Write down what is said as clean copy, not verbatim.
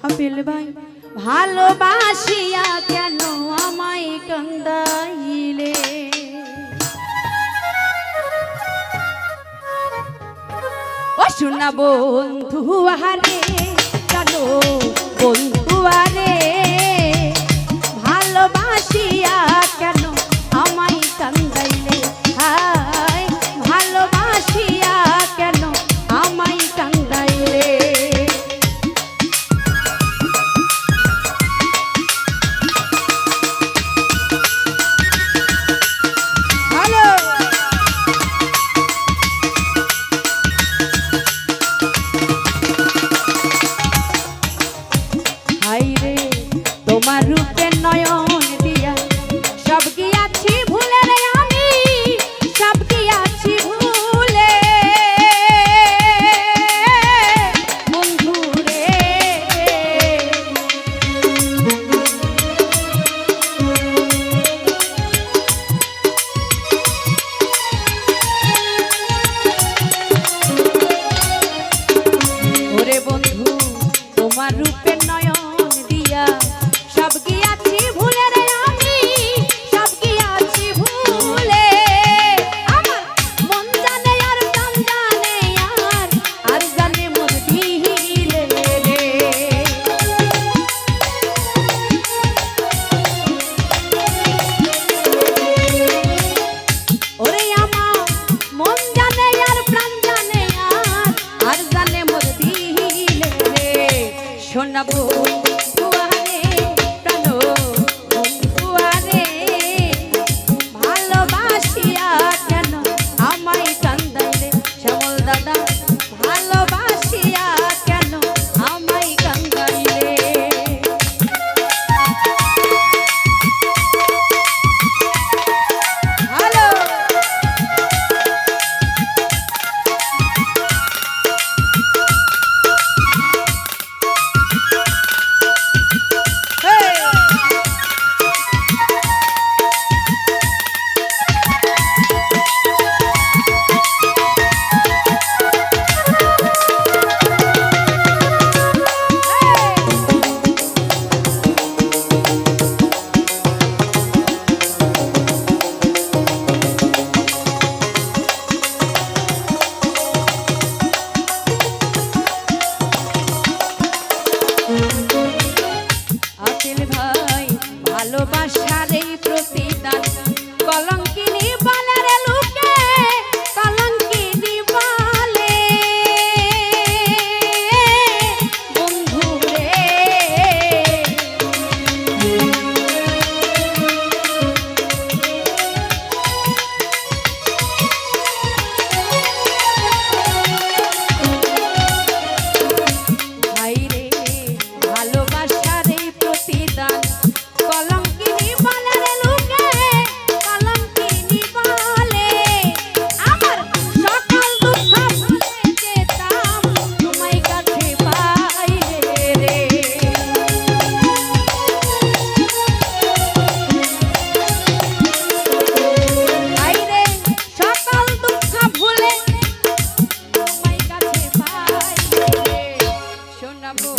Appeal ভাই ভালোবাসিয়া কেন আমায় কান্দাইলে, ও শোনা বন্ধু আহারে জানো বন্ধু আরে ভালোবাসিয়া কেন আমায় কান্দাইলে, হায় ভালোবাসিয়া কেন আমায় কান্দাইলে। তোমার রূপের নয়ন দিয়া সব গিয়াছি ভুলে রে, আমি সব গিয়াছি ভুলে বন্ধু রে। ওরে বন্ধু তোমার রূপের নয়ন দিয়া সব গিয়াছি ভুলে রে, আমি সব গিয়াছি ভুলে। আমার মন জানে আর প্রাণ জানে আর জানে মন দিলে রে। ওরে আমার মন জানে আর প্রাণ জানে আর জানে মন দিলে রে। শোনাবো ভালোবাসার এই প্রতিদান কলঙ্কিনী বলে রে লোকে, কলঙ্কিনী বলে বন্ধু রে। ভাই রে ভালোবাসার এই প্রতিদান কলঙ্কিনী বলে রে লোকে, কলঙ্কিনী বলে। আমার সকল দুঃখ ভুলে যেতাম তোমায় কাছে পাইলে রে। আইরে সকল দুঃখ ভুলে তোমায় কাছে পাইলে রে। শোনাবো